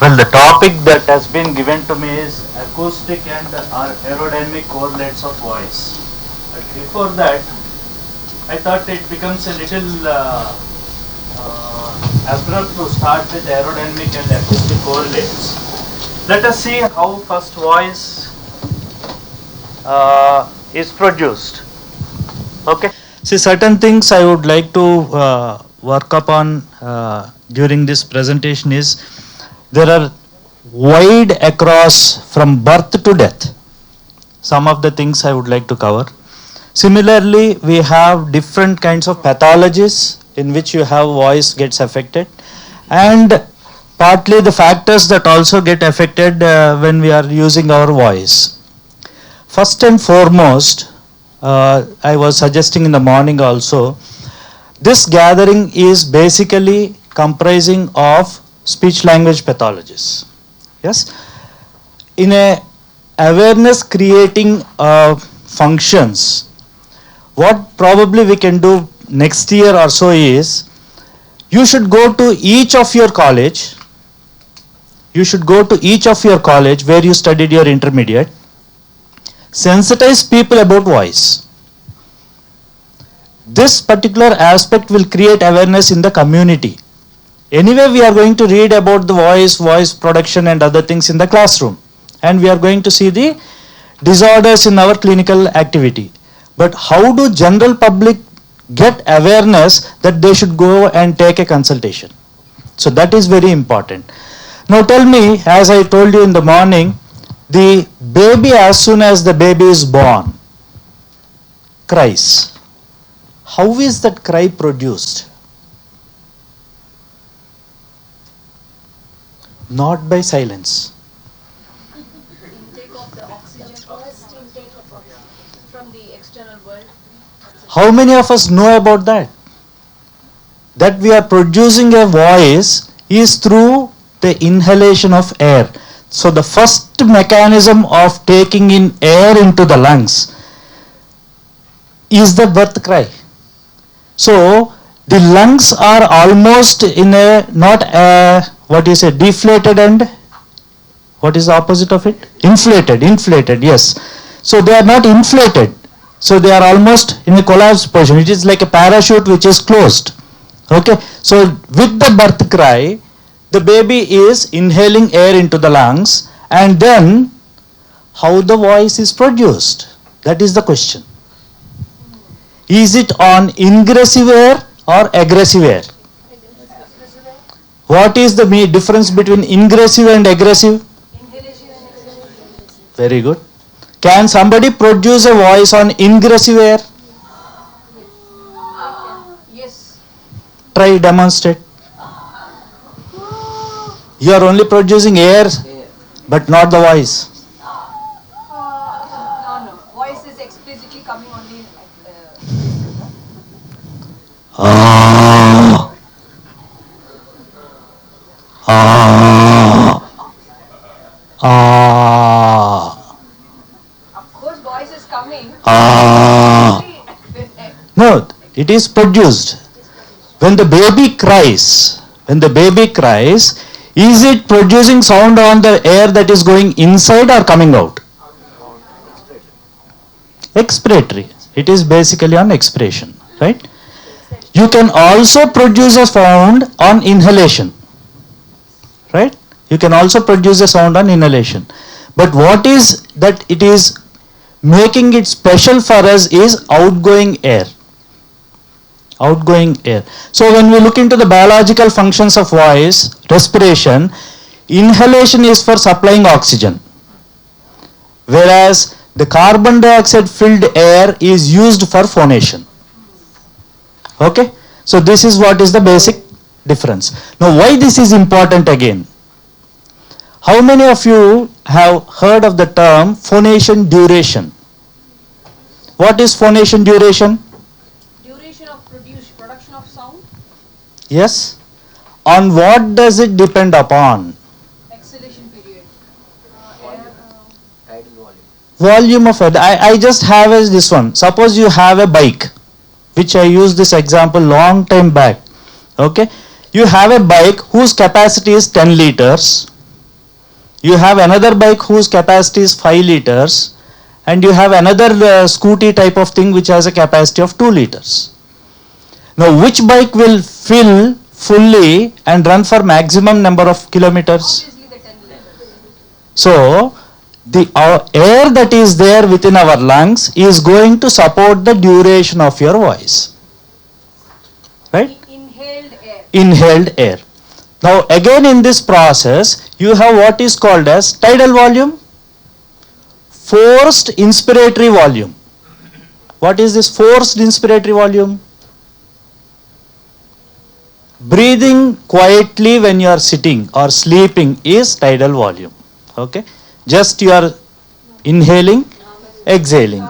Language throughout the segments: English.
Well, the topic that has been given to me is acoustic and or aerodynamic correlates of voice. But before that, I thought it becomes a little abrupt to start with aerodynamic and acoustic correlates. Let us see how first voice is produced. Okay. See, certain things I would like to work upon during this presentation is there are wide across from birth to death. Some of the things I would like to cover. Similarly, we have different kinds of pathologies in which you have voice gets affected, and partly the factors that also get affected when we are using our voice. First and foremost, I was suggesting in the morning also, this gathering is basically comprising of speech language pathologies. Yes, in a awareness creating functions, what probably we can do next year or so is, you should go to each of your college, where you studied your intermediate, sensitize people about voice. This particular aspect will create awareness in the community. Anyway, we are going to read about the voice production and other things in the classroom, and we are going to see the disorders in our clinical activity. But how do general public get awareness that they should go and take a consultation? So that is very important. Now tell me, as I told you in the morning, the baby, as soon as the baby is born, cries. How is that cry produced? Not by silence. Intake of the oxygen, first intake of oxygen from the external world. How many of us know about that? That we are producing a voice is through the inhalation of air. So the first mechanism of taking in air into the lungs is the birth cry. So the lungs are almost in a, not a, what is it, deflated, and what is the opposite of it? Inflated, yes. So they are not inflated. So they are almost in a collapsed position. It is like a parachute which is closed. Okay. So with the birth cry, the baby is inhaling air into the lungs, and then how the voice is produced? That is the question. Is it on ingressive air or aggressive air? What is the difference between ingressive and aggressive? Very good. Can somebody produce a voice on ingressive air? Yes. Try, demonstrate. You are only producing air, but not the voice. No. Voice is explicitly coming only Ah. Ah. Ah. Of course, voice is coming. Ah. No, it is produced. When the baby cries, is it producing sound on the air that is going inside or coming out? Expiratory. It is basically on expiration, right? You can also produce a sound on inhalation, right? You can also produce a sound on inhalation. But what is that it is making it special for us is outgoing air. Outgoing air. So when we look into the biological functions of voice, respiration, inhalation is for supplying oxygen, whereas the carbon dioxide filled air is used for phonation. Okay, so this is what is the basic difference. Now why this is important again? How many of you have heard of the term phonation duration? What is phonation duration? Duration of production of sound. Yes. On what does it depend upon? Exhalation period. Volume of air. I just have this one. Suppose you have a bike, which I used this example long time back. Okay. You have a bike whose capacity is 10 liters. You have another bike whose capacity is 5 liters, and you have another scooty type of thing which has a capacity of 2 liters. Now, which bike will fill fully and run for maximum number of kilometers? Obviously the 10 liters. So, the air that is there within our lungs is going to support the duration of your voice. Right? Inhaled air. Inhaled air. Now, again in this process, you have what is called as tidal volume, forced inspiratory volume. What is this forced inspiratory volume? Breathing quietly when you are sitting or sleeping is tidal volume. Okay? Just you are inhaling, exhaling.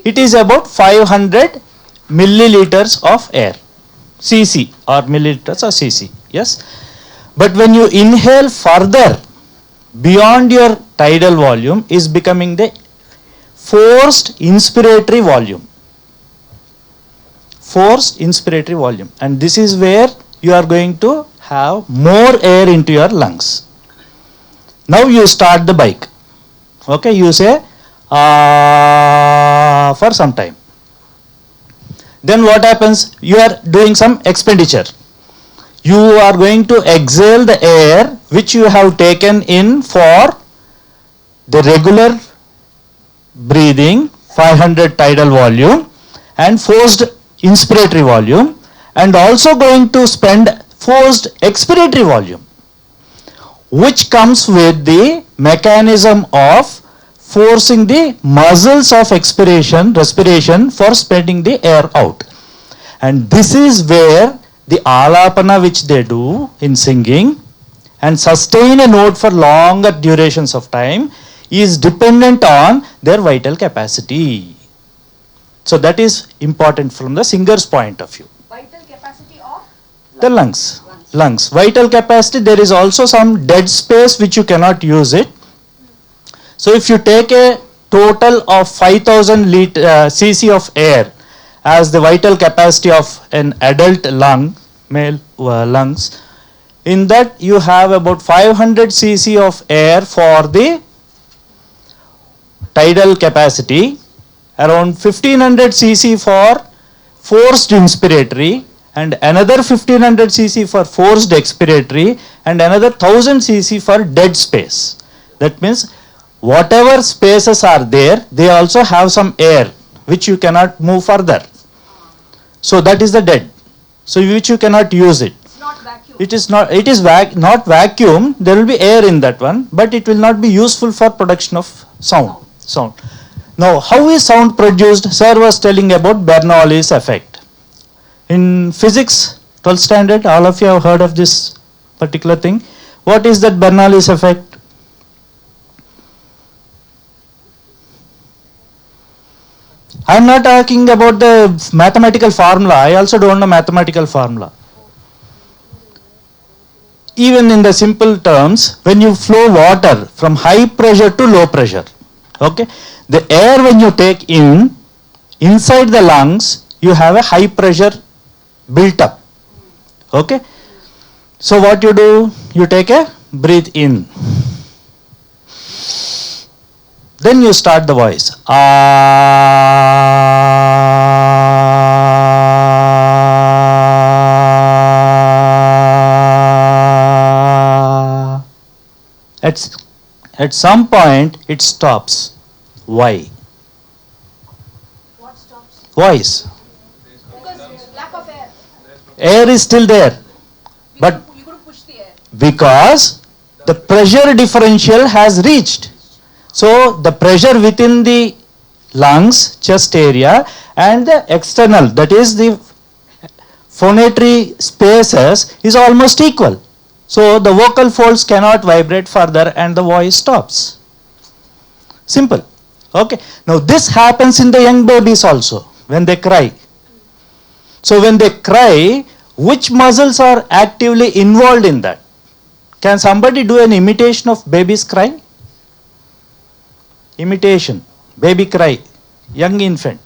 It is about 500 milliliters of air. cc or milliliters or cc. Yes? But when you inhale further beyond your tidal volume is becoming the forced inspiratory volume. Forced inspiratory volume. And this is where you are going to have more air into your lungs. Now you start the bike. Okay, you say for some time. Then what happens? You are doing some expenditure. You are going to exhale the air which you have taken in for the regular breathing, 500 tidal volume, and forced inspiratory volume, and also going to spend forced expiratory volume, which comes with the mechanism of forcing the muscles of respiration for spending the air out. And this is where the alapana which they do in singing and sustain a note for longer durations of time is dependent on their vital capacity. So that is important from the singer's point of view. Vital capacity of? The lungs. Vital capacity, there is also some dead space which you cannot use it. So if you take a total of 5000 cc of air as the vital capacity of an adult lung, male lungs, in that you have about 500 cc of air for the tidal capacity, around 1500 cc for forced inspiratory, and another 1500 cc for forced expiratory, and another 1000 cc for dead space. That means whatever spaces are there, they also have some air which you cannot move further. So that is the dead. So which you cannot use it. It's not vacuum. It is not. It is not vacuum. There will be air in that one, but it will not be useful for production of sound. Now, how is sound produced? Sir was telling about Bernoulli's effect. In physics, 12th standard, all of you have heard of this particular thing. What is that Bernoulli's effect? I am not talking about the mathematical formula. I also don't know mathematical formula. Even in the simple terms, when you flow water from high pressure to low pressure, okay, the air when you take in, inside the lungs, you have a high pressure built up. Okay. So what you do? You take a breathe in. Then you start the voice. At some point it stops. Why? What stops? Voice. Because lack of air. Air is still there. But You couldn't push the air. because the pressure differential has reached. So the pressure within the lungs, chest area, and the external, that is the phonatory spaces, is almost equal. So the vocal folds cannot vibrate further and the voice stops. Simple. Okay. Now this happens in the young babies also when they cry. So when they cry, which muscles are actively involved in that? Can somebody do an imitation of baby's cry? Imitation, baby cry, young infant.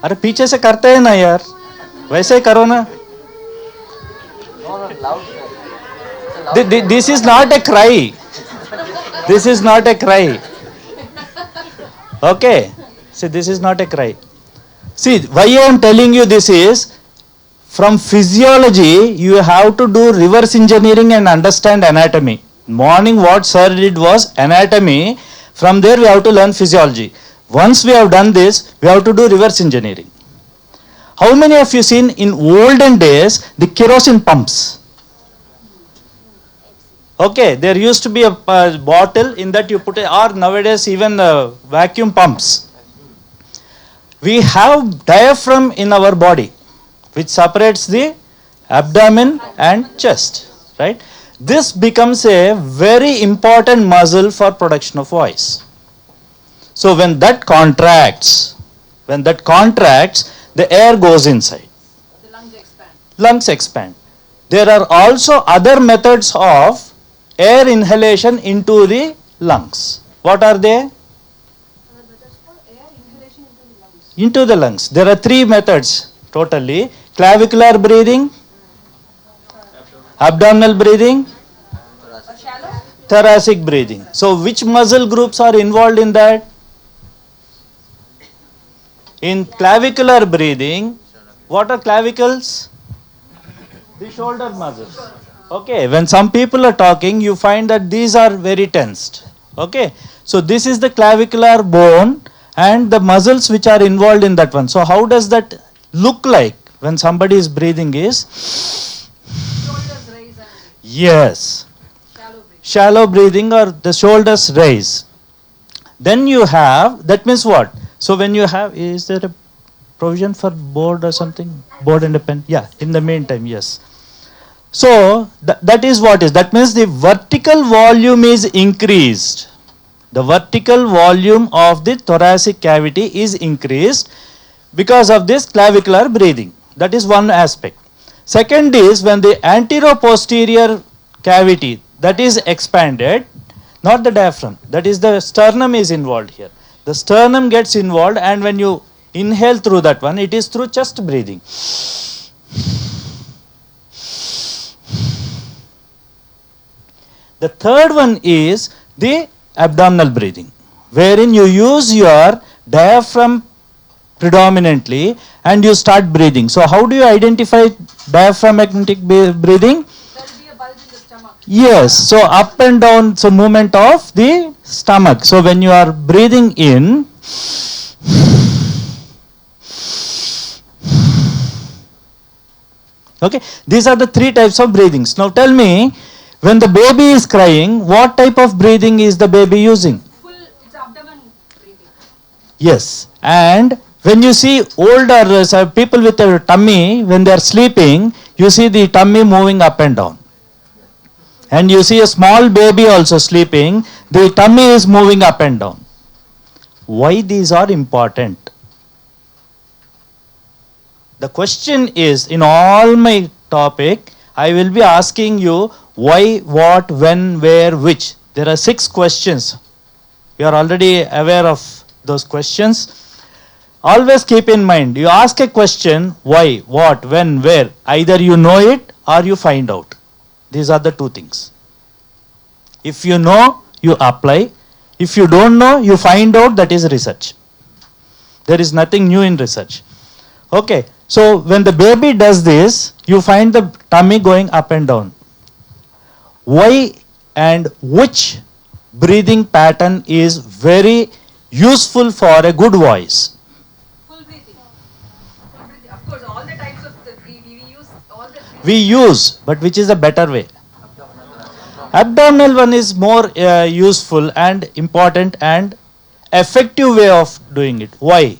अरे पीछे से करते हैं ना यार, वैसे ही करो ना. This is not a cry. This is not a cry. Okay. See, this is not a cry. See, why I am telling you this is, from physiology, you have to do reverse engineering and understand anatomy. Morning, what sir did was anatomy. From there, we have to learn physiology. Once we have done this, we have to do reverse engineering. How many of you seen in olden days the kerosene pumps? Okay, there used to be a bottle in that you put it, or nowadays even vacuum pumps. We have diaphragm in our body, which separates the abdomen and chest, right? This becomes a very important muscle for production of voice. So when that contracts, the air goes inside. The lungs expand. Lungs expand. There are also other methods of air inhalation into the lungs. What are they? That is for air inhalation into the lungs. Into the lungs. There are three methods totally: clavicular breathing, abdominal breathing, Shallow? thoracic breathing. So which muscle groups are involved in that? In clavicular breathing, what are clavicles? The shoulder muscles. Okay, when some people are talking, you find that these are very tensed. Okay, so this is the clavicular bone and the muscles which are involved in that one. So how does that look like when somebody is breathing is? Shoulders raise and Yes, shallow breathing. shallow breathing or the shoulders raise. Then you have, that means what? So when you have, is there a provision for board or something? Board and a pen? Yeah, in the meantime, yes. So that is what is. That means the vertical volume is increased. The vertical volume of the thoracic cavity is increased because of this clavicular breathing. That is one aspect. Second is when the anteroposterior cavity that is expanded, not the diaphragm, that is the sternum is involved here. The sternum gets involved, and when you inhale through that one, it is through chest breathing. The third one is the abdominal breathing, wherein you use your diaphragm predominantly and you start breathing. So how do you identify diaphragmatic breathing? There will be a bulge in the stomach. Yes, so up and down, so movement of the stomach. So when you are breathing in, okay, these are the three types of breathings. Now tell me, when the baby is crying, what type of breathing is the baby using? Full, it's abdomen breathing. Yes, and when you see older people with a tummy, when they are sleeping, you see the tummy moving up and down. And you see a small baby also sleeping, the tummy is moving up and down. Why these are important? The question is, in all my topic, I will be asking you why, what, when, where, which. There are 6 questions. You are already aware of those questions. Always keep in mind, you ask a question, why, what, when, where. Either you know it or you find out. These are the 2 things. If you know, you apply. If you don't know, you find out. That is research. There is nothing new in research. Okay, so when the baby does this, you find the tummy going up and down. Why and which breathing pattern is very useful for a good voice? Full breathing. Full breathing. Of course, all the types of we use all the breathing. We use, but which is a better way? Abdominal one is more useful and important and effective way of doing it. Why?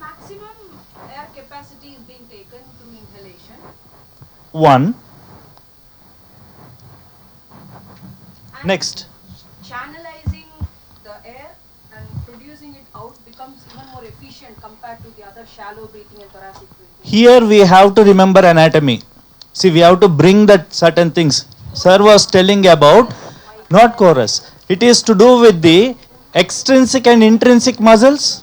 Maximum air capacity is being taken through inhalation. One. And Next. channelizing the air and producing it out becomes even more efficient compared to the other shallow breathing and thoracic breathing. Here we have to remember anatomy. See, we have to bring that certain things. Sir was telling about, not chorus. It is to do with the extrinsic and intrinsic muscles.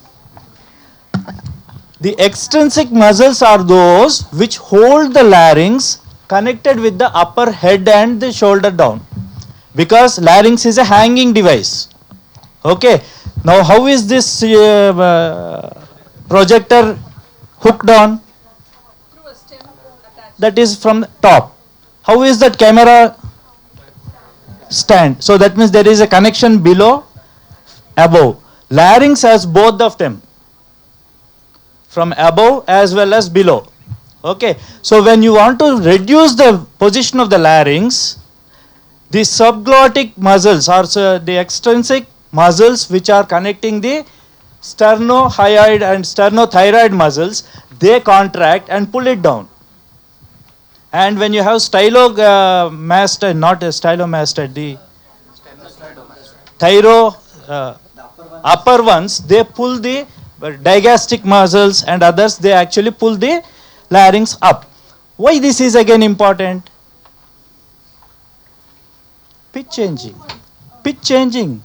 The extrinsic muscles are those which hold the larynx connected with the upper head and the shoulder down, because larynx is a hanging device. Okay, now how is this projector hooked on? Through a stem attached. That is from the top. How is that camera stand? So that means there is a connection below, above. Larynx has both of them, from above as well as below. Okay, so when you want to reduce the position of the larynx, the subglottic muscles or the extrinsic muscles which are connecting the sternohyoid and sternothyroid muscles, they contract and pull it down. And when you have stylomastoid, not a stylomastoid, the thyro upper ones, they pull the digastric muscles, and others they actually pull the larynx up. Why this is again important? Pitch changing. Pitch changing.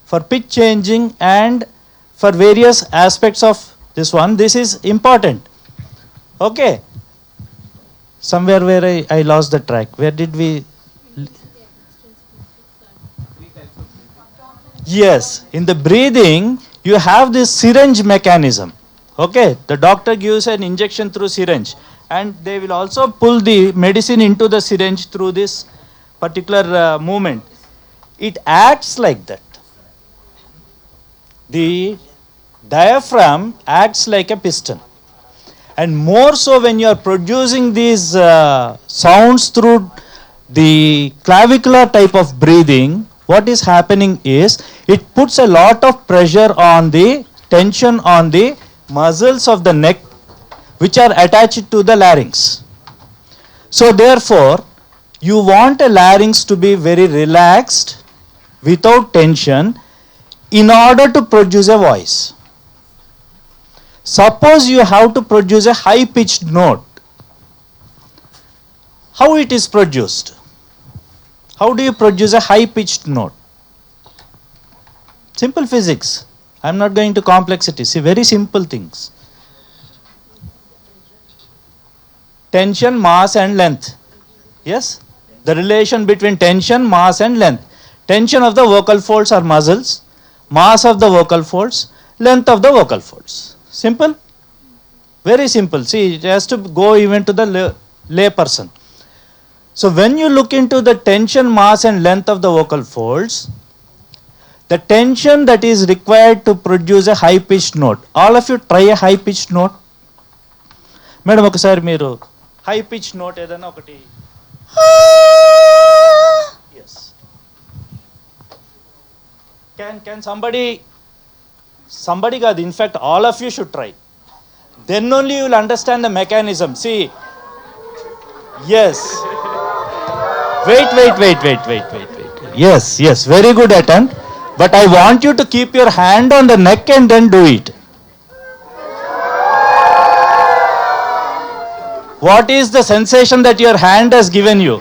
For pitch changing and for various aspects of this one, this is important. Okay. Somewhere where I lost the track. Where did we? Yes, in the breathing, you have this syringe mechanism. Okay, the doctor gives an injection through syringe, and they will also pull the medicine into the syringe through this particular movement. It acts like that. The diaphragm acts like a piston. And more so when you are producing these sounds through the clavicular type of breathing, what is happening is it puts a lot of pressure on the tension on the muscles of the neck which are attached to the larynx. So therefore, you want a larynx to be very relaxed without tension in order to produce a voice. Suppose you have to produce a high pitched note. How it is produced? How do you produce a high pitched note? Simple physics. I am not going to complexity. See, very simple things. Tension, mass and length. Yes? The relation between tension, mass and length. Tension of the vocal folds are muscles. Mass of the vocal folds. Length of the vocal folds. Simple? Very simple. See, it has to go even to the lay person. So when you look into the tension, mass and length of the vocal folds, the tension that is required to produce a high pitched note. All of you try a high pitched note. Madam, ఒకసారి మీరు high pitched note ఏదైనా ఒకటి. Yes. Can somebody కాదు, in fact all of you should try. Then only you will understand the mechanism. See, yes. Wait. Yes, very good attempt. But I want you to keep your hand on the neck and then do it. What is the sensation that your hand has given you?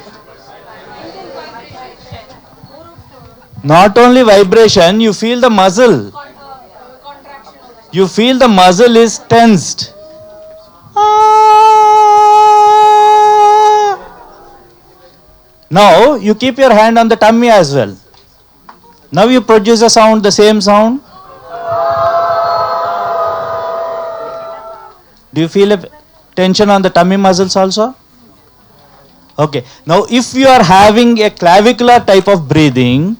Not only vibration, you feel the muscle. You feel the muscle is tensed. Now you keep your hand on the tummy as well. Now you produce a sound, the same sound. Do you feel a tension on the tummy muscles also? Okay. Now if you are having a clavicular type of breathing,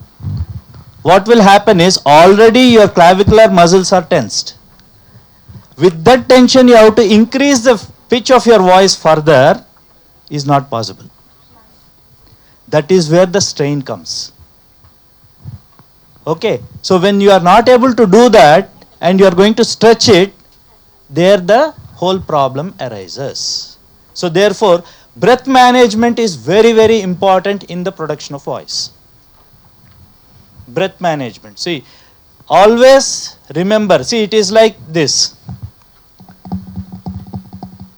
what will happen is already your clavicular muscles are tensed. With that tension, you have to increase the pitch of your voice further, is not possible. That is where the strain comes. Okay, so when you are not able to do that and you are going to stretch it, there the whole problem arises. So therefore, breath management is very, very important in the production of voice. Breath management. See, always remember, see, it is like this.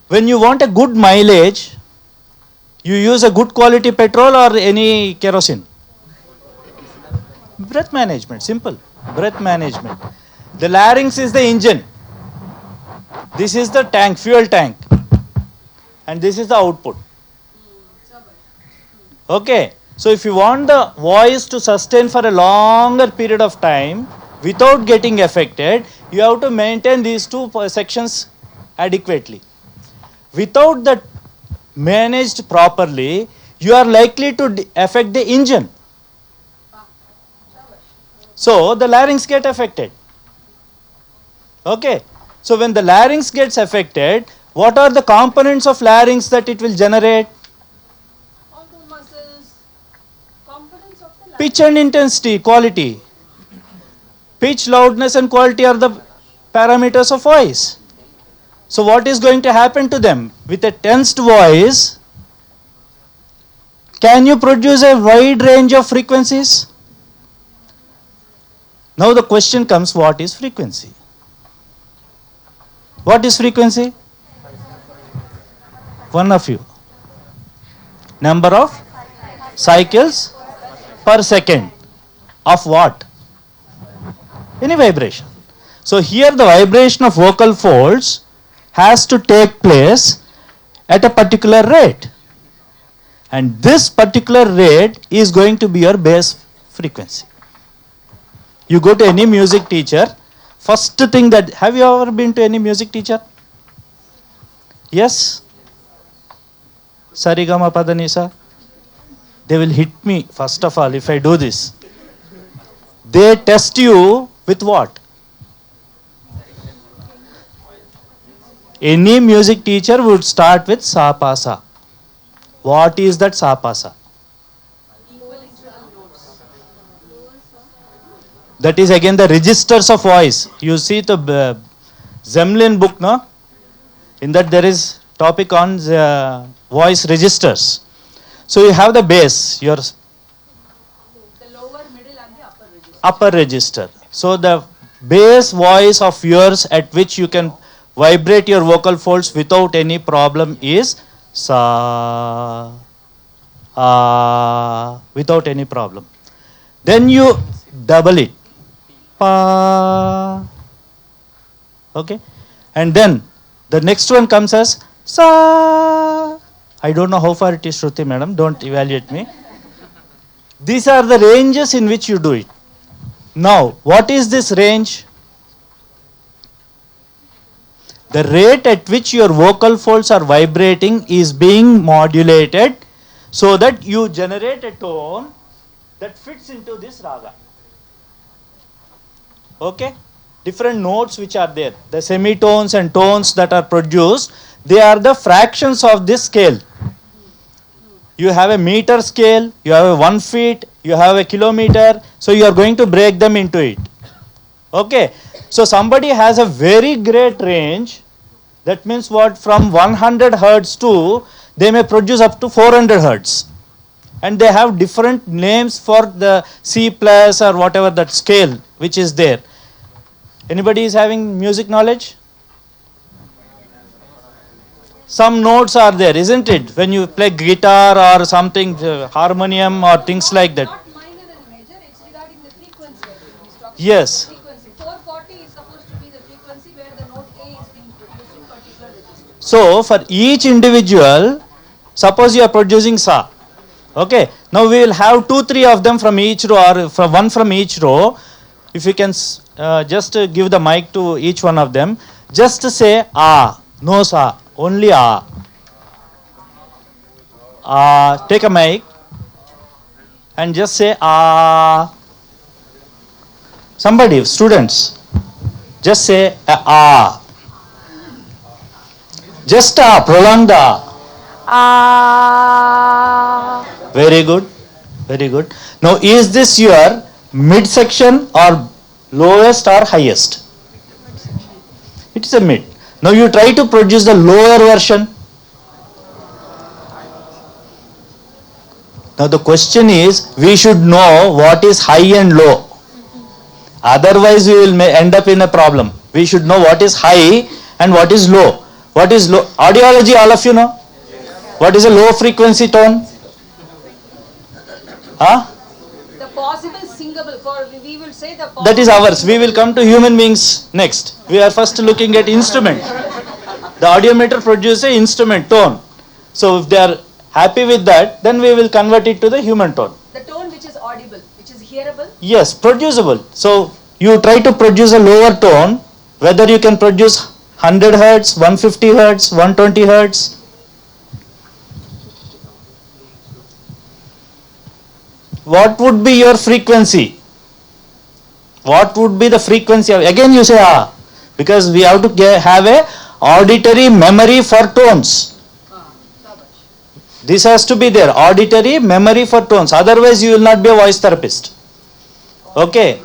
When you want a good mileage, you use a good quality petrol or any kerosene? Breath management, simple. Breath management. The larynx is the engine. This is the tank, fuel tank. And this is the output. Okay. So if you want the voice to sustain for a longer period of time without getting affected, you have to maintain these two sections adequately. Without that managed properly, you are likely to affect the engine. So the larynx get affected. Okay. So when the larynx gets affected, what are the components of larynx that it will generate? All the muscles, components of the Pitch larynx. and intensity, quality. Pitch, loudness and quality are the parameters of voice. So what is going to happen to them? With a tensed voice, can you produce a wide range of frequencies? Now the question comes, what is frequency? What is frequency? One of you. Number of cycles per second of what? Any vibration. So here the vibration of vocal folds has to take place at a particular rate. And this particular rate is going to be your base frequency. You go to any music teacher, first thing that, have you ever been to any music teacher? Yes? Sarigama Padanisa? They will hit me first of all if I do this. They test you with what? Any music teacher would start with sa pa sa. What is that sa pa sa? That is again the registers of voice. You see the Zemlin book, no? In that there is topic on voice registers. So you have the bass, your The lower, middle and the upper register. upper register. So the bass voice of yours at which you can vibrate your vocal folds without any problem is sa, without any problem. Then you double it. Pa. Okay. And then the next one comes as sa. I don't know how far it is, Shruti madam. Don't evaluate me. These are the ranges in which you do it. Now, what is this range? The rate at which your vocal folds are vibrating is being modulated so that you generate a tone that fits into this raga. Okay? Different notes which are there. The semitones and tones that are produced, they are the fractions of this scale. You have a meter scale, you have a 1 feet, you have a kilometer, so you are going to break them into it. Okay? So somebody has a very great range, that means what? From 100 hertz to, they may produce up to 400 hertz. And they have different names for the C plus or whatever that scale which is there. Anybody is having music knowledge? Some notes are there, isn't it? When you play guitar or something, harmonium or things like that. Not minor and major, it's regarding the frequency. He's talking Yes. about the frequency. 440 is supposed to be the frequency where the note A is being produced in particular register. So for each individual, suppose you are producing sa. Okay. Now we will have 2-3 of them from each row or from one from each row. If you can just give the mic to each one of them. Just say ah, no sa, only ah. Take a mic and just say ah. Somebody, students, just say ah. Just ah, prolong the ah. Very good, very good. Now is this your mid section or lowest or highest? It is a mid. Now you try to produce the lower version. Now the question is, we should know what is high and low. Otherwise we will end up in a problem. We should know what is high and what is low. What is low? Audiology, all of you know. What is a low frequency tone? Huh? The possible singable, for we will say the possible. That is ours. We will come to human beings next. We are first looking at instrument. The audiometer produces an instrument tone. So if they are Happy with that, then we will convert it to the human tone. The tone which is audible, which is hearable. Yes, producible. So you try to produce a lower tone, whether you can produce 100 hertz, 150 hertz, 120 hertz. What would be your frequency? What would be the frequency? Again you say because we have to have a auditory memory for tones. This has to be there, auditory memory for tones. Otherwise you will not be a voice therapist. Okay.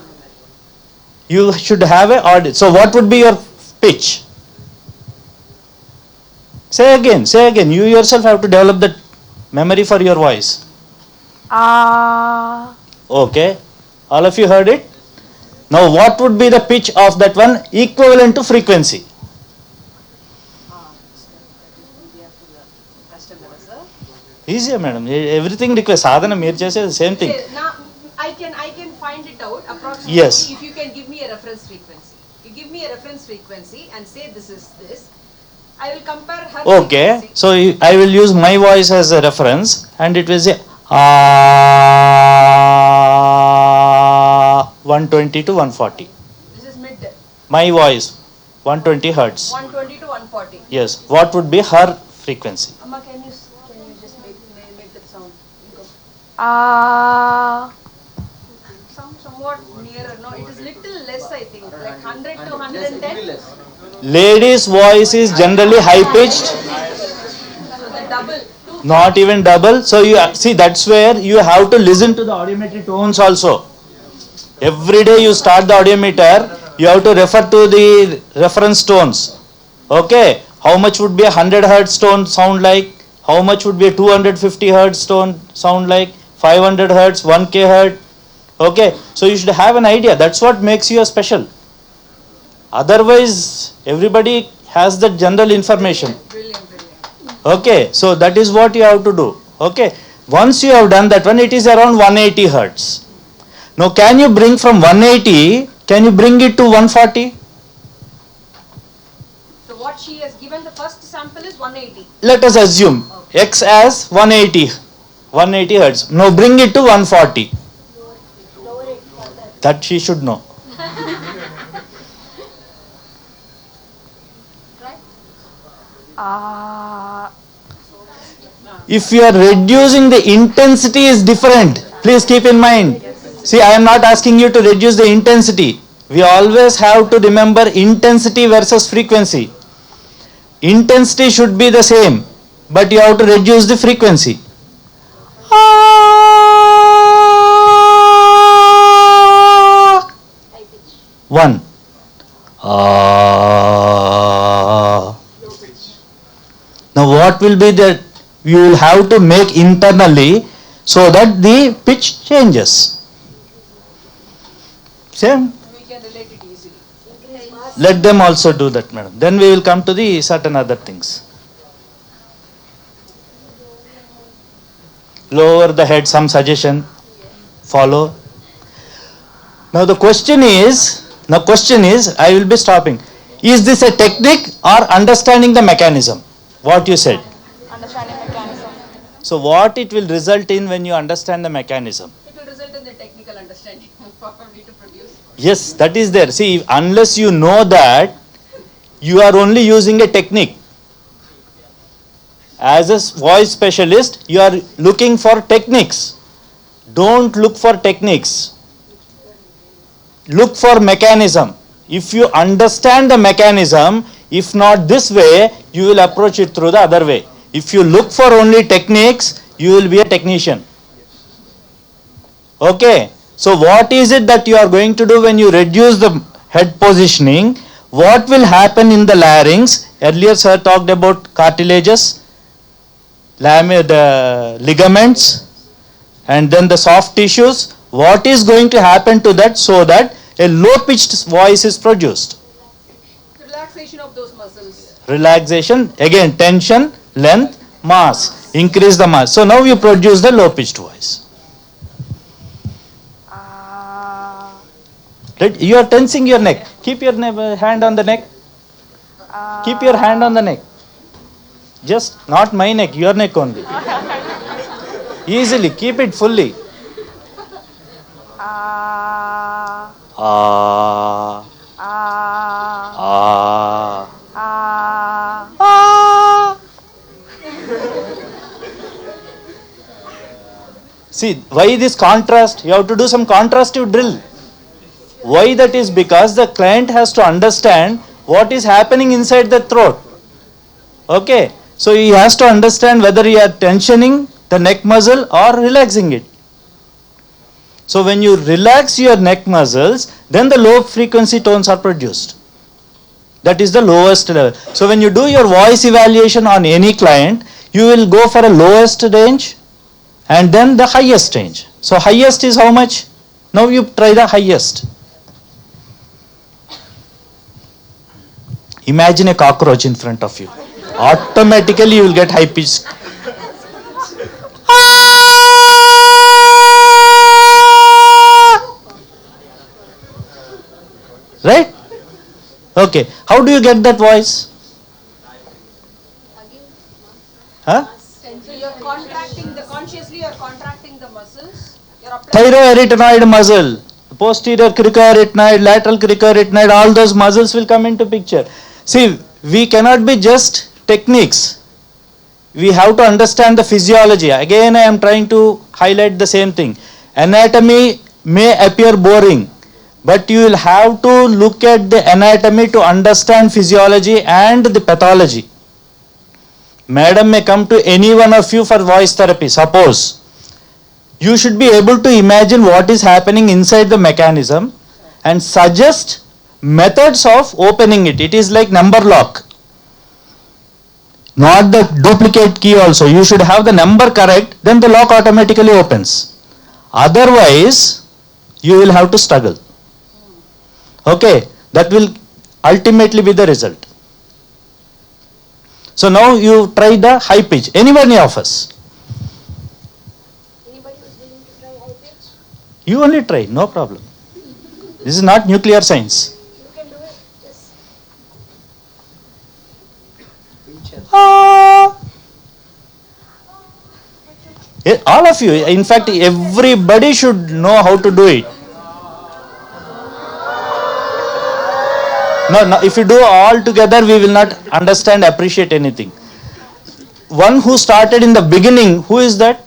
You should have a audit. So what would be your pitch? Say again. You yourself have to develop the memory for your voice. Okay. All of you heard it? Now what would be the pitch of that one equivalent to frequency? Easier, madam. Everything requires sadhana meer chese same thing. Now I can find it out approximately. Yes. If you can give me a reference frequency. You give me a reference frequency and say this is this. I will compare her Okay. frequency. So I will use my voice as a reference and it will say 120 to 140. This is mid. My voice 120 hertz. 120 to 140. Yes. What would be her frequency? Amma, can you just make that sound? Go. Somewhat nearer. No, it is little less. I think like 100 to 110. Lady's voice is generally high pitched. So the double. Not even double. So you see, that's where you have to listen to the audiometry tones also. Every day you start the audiometer, you have to refer to the reference tones. Okay. How much would be a 100 hertz tone sound like? How much would be a 250 hertz tone sound like? 500 hertz, 1k hertz. Okay. So you should have an idea. That's what makes you a special. Otherwise, everybody has the general information. Brilliant. Okay, so that is what you have to do. Okay, once you have done that one, it is around 180 hertz. Now, can you bring from 180? Can you bring it to 140? So what she has given the first sample is 180. Let us assume X as 180 hertz. Now bring it to 140. That she should know. If you are reducing the intensity is different. Please keep in mind. See, I am not asking you to reduce the intensity. We always have to remember intensity versus frequency. Intensity should be the same, but you have to reduce the frequency. One. Now what will be that you will have to make internally so that the pitch changes. Same. We can relate it easily. Let them also do that, madam. Then we will come to the certain other things. Lower the head, some suggestion. Follow. Now the question is, I will be stopping. Is this a technique or understanding the mechanism? What you said. Understanding mechanism. So what it will result in when you understand the mechanism? It will result in the technical understanding probably to produce. Yes, that is there. See, unless you know that, you are only using a technique. As a voice specialist, you are looking for techniques. Don't look for techniques. Look for mechanism. If you understand the mechanism, if not this way, you will approach it through the other way. If you look for only techniques, you will be a technician. Okay. So what is it that you are going to do when you reduce the head positioning? What will happen in the larynx? Earlier sir talked about cartilages, the ligaments, and then the soft tissues. What is going to happen to that so that a low pitched voice is produced? Relaxation of those muscles. Relaxation, again tension, length, mass. Increase the mass. So now you produce the low pitched voice. Right? You are tensing your neck. Keep your hand on the neck. Keep your hand on the neck. Just not my neck, your neck only. Easily, keep it fully. Ah, Ah, ah, ah, ah. ah. See, why this contrast? You have to do some contrastive drill. Why that is? Because the client has to understand what is happening inside the throat. Okay, so he has to understand whether you are tensioning the neck muscle or relaxing it. So when you relax your neck muscles, then the low frequency tones are produced. That is the lowest level. So when you do your voice evaluation on any client, you will go for a lowest range and then the highest range. So highest is how much? Now you try the highest. Imagine a cockroach in front of you. Automatically you will get high pitch. Right? Okay. How do you get that voice? Huh? So you're contracting the consciously you're contracting the muscles. You're Thyroarytenoid muscle, posterior cricoarytenoid, lateral cricoarytenoid, all those muscles will come into picture. See, we cannot be just techniques. We have to understand the physiology. Again, I am trying to highlight the same thing. Anatomy may appear boring, but you will have to look at the anatomy to understand physiology and the pathology. Madam may come to any one of you for voice therapy. Suppose you should be able to imagine what is happening inside the mechanism and suggest methods of opening it. It is like number lock. Not the duplicate key also. You should have the number correct, then the lock automatically opens. Otherwise, you will have to struggle. Okay, that will ultimately be the result. So now you try the high pitch. Anybody of us? Anybody who's willing to try high pitch? You only try, no problem. This is not nuclear science. You can do it. Just All of you, in fact, everybody should know how to do it. No, if you do all together, we will not understand, appreciate anything. One who started in the beginning, who is that?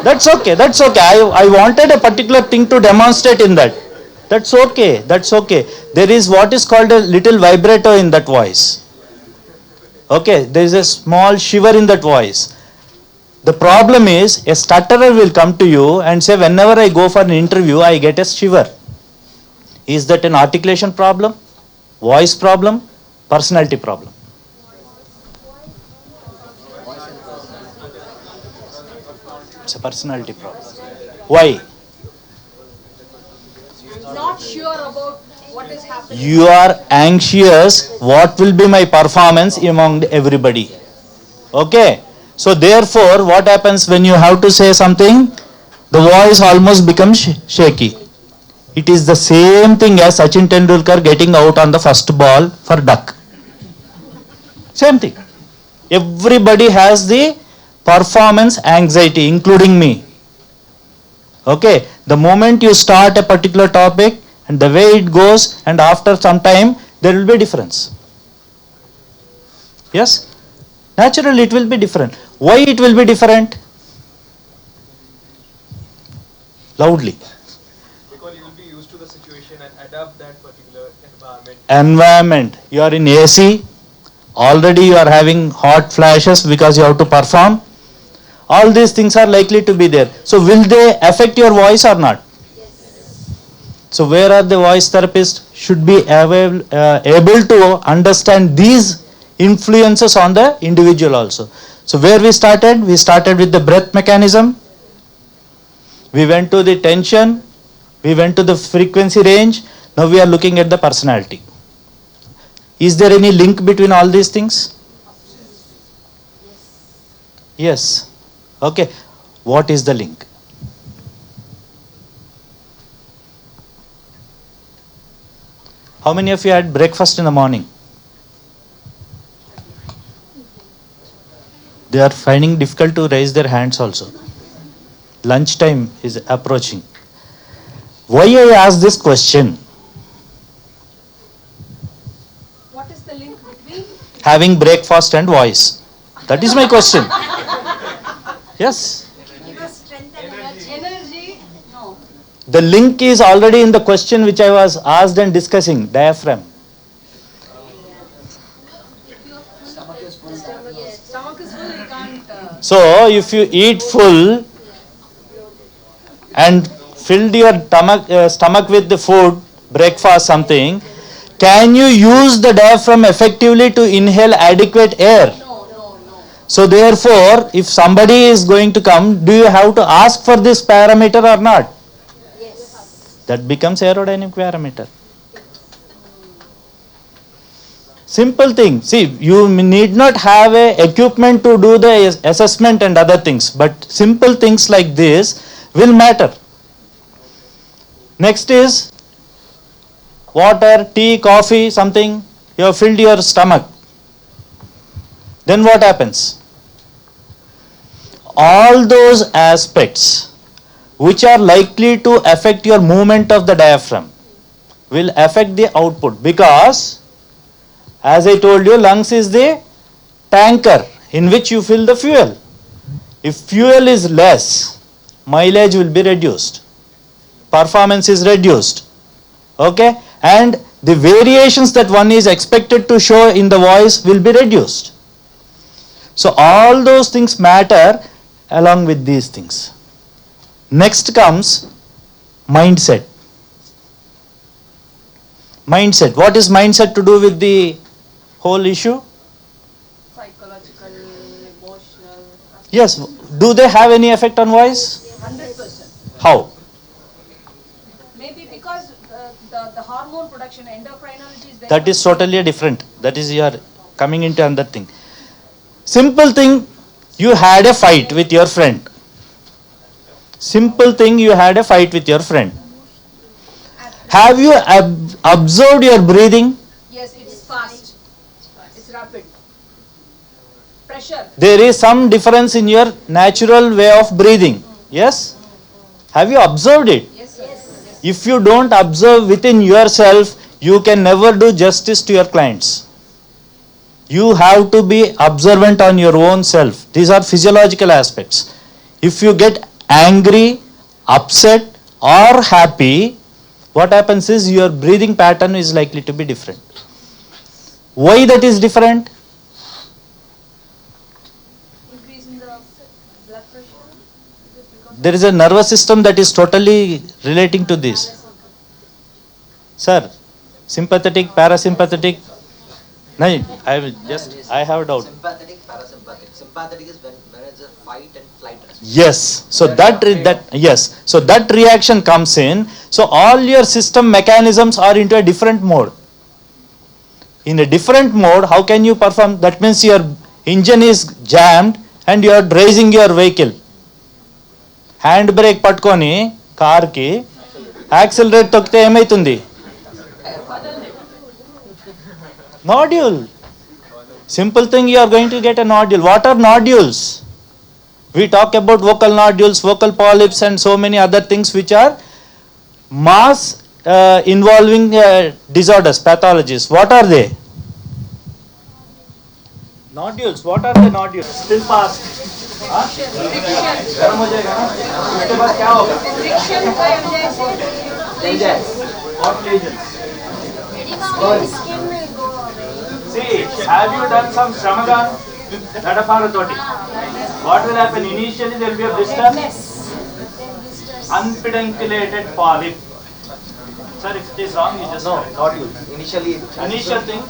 That's okay. I wanted a particular thing to demonstrate in that. That's okay. There is what is called a little vibrato in that voice. Okay, there is a small shiver in that voice. The problem is, a stutterer will come to you and say, whenever I go for an interview, I get a shiver. Is that an articulation problem, voice problem, personality problem? It's a personality problem. Why? not sure about what is happening. You are anxious, what will be my performance among everybody? Okay. So therefore, what happens when you have to say something? The voice almost becomes shaky. It is the same thing as Sachin Tendulkar getting out on the first ball for duck. Same thing. Everybody has the performance anxiety, including me. Okay. The moment you start a particular topic and the way it goes, and after some time, there will be a difference. Yes? Naturally, it will be different. Why it will be different? Loudly. Because you will be used to the situation and adapt that particular environment. Environment. You are in AC. Already you are having hot flashes because you have to perform. All these things are likely to be there. So will they affect your voice or not? So where are the voice therapists? Should be able to understand these influences on the individual also. So where we started? We started with the breath mechanism. We went to the tension. We went to the frequency range. Now we are looking at the personality. Is there any link between all these things? Yes. Okay. What is the link? How many of you had breakfast in the morning? They are finding difficult to raise their hands also. Lunchtime is approaching. Why I ask this question? What is the link between? Having breakfast and voice. That is my question. Yes. Because strength and energy. Energy? No. The link is already in the question which I was asked and discussing, diaphragm. Stomach is full, you can't. So if you eat full and filled your stomach with the food, breakfast, something, can you use the diaphragm effectively to inhale adequate air? No. So therefore, if somebody is going to come, do you have to ask for this parameter or not? Yes. That becomes aerodynamic parameter. Simple thing. See, you need not have a equipment to do the assessment and other things, but simple things like this will matter. Next is water, tea, coffee, something. You have filled your stomach. Then what happens? All those aspects which are likely to affect your movement of the diaphragm will affect the output, because as I told you, lungs is the tanker in which you fill the fuel. If fuel is less, mileage will be reduced, performance is reduced, okay, and the variations that one is expected to show in the voice will be reduced. So all those things matter along with these things. Next comes mindset. Mindset. What is mindset to do with the whole issue? Psychological, emotional. Yes. Do they have any effect on voice? 100%. How? Maybe because the hormone production, endocrinology is very That is totally different. That is, you are coming into another thing. Simple thing, you had a fight with your friend. Simple thing, you had a fight with your friend. Have you observed your breathing? Yes, it's fast. It's rapid. Pressure. There is some difference in your natural way of breathing. Yes? Have you observed it? Yes. If you don't observe within yourself, you can never do justice to your clients. You have to be observant on your own self. These are physiological aspects. If you get angry, upset, or happy, what happens is your breathing pattern is likely to be different. Why that is different? Increase in the blood pressure. There is a nervous system that is totally relating to this. Sir, sympathetic, parasympathetic. No, I have a doubt. Sympathetic, parasympathetic. Sympathetic is when it's a fight and flight response. Yes. So that reaction comes in. So all your system mechanisms are into a different mode. In a different mode, how can you perform? That means your engine is jammed and you are raising your vehicle. Hand brake పట్టుకొని కార్కి accelerate తొక్కితే ఏమవుతుంది? Nodule. Simple thing, you are going to get a nodule. What are nodules? We talk about vocal nodules, vocal polyps, and so many other things which are mass involving disorders, pathologies. What are they? Nodules. What are the nodules? Still fast. गर्म हो जाएगा ना, उसके बाद क्या होगा? Friction by lesions. What lesions? Skin will go away. See, have you done some Shramagan? Nadaparatoti. What will happen? Initially there will be a blister. Unpedunculated polyp. Sir, if it is wrong, you just correct. Nodule. Initially. Initial thing.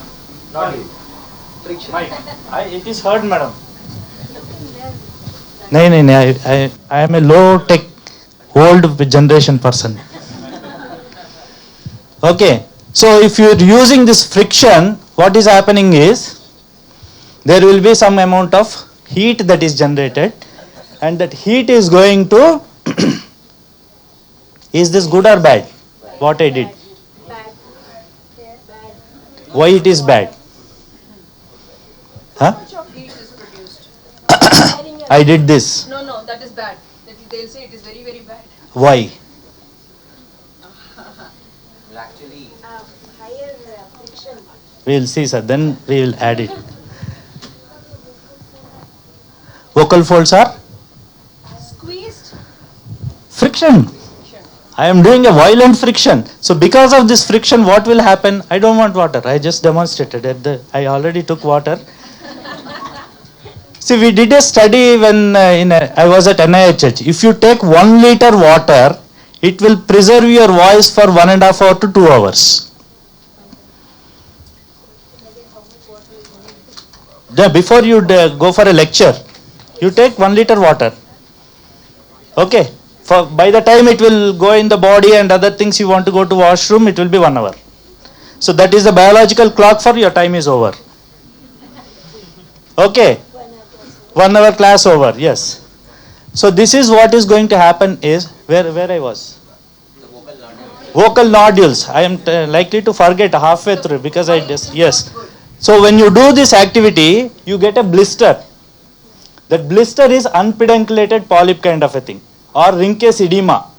Nodule. Friction. Mike, it is heard, madam. No, I am a low tech, old generation person. Okay, so if you are using this friction, what is happening is there will be some amount of heat that is generated, and that heat is going to is this good or bad? What I did? Bad. Yeah, bad. Why it is bad? Huh? How much of heat is produced? I did this. No, no, that is bad. They'll say it is very, very bad. Why? Well, actually, Higher friction. We will see, sir. Then we will add it. Vocal folds are Squeezed. friction. I am doing a violent friction. So because of this friction, what will happen? I don't want water. I just demonstrated it. I already took water. See, we did a study when I was at NIHH. If you take 1 liter water, it will preserve your voice for 1.5 hours to 2 hours. Yeah, before you go for a lecture, you take 1 liter water. Okay. By the time it will go in the body and other things, you want to go to washroom, it will be 1 hour. So that is the biological clock for your time is over. Okay. 1 hour class over. Yes. So this is what is going to happen is where I was. the vocal nodules. Vocal nodules. I am likely to forget halfway through because I just yes. So when you do this activity, you get a blister. That blister is unpedunculated polyp kind of a thing, or ring case edema.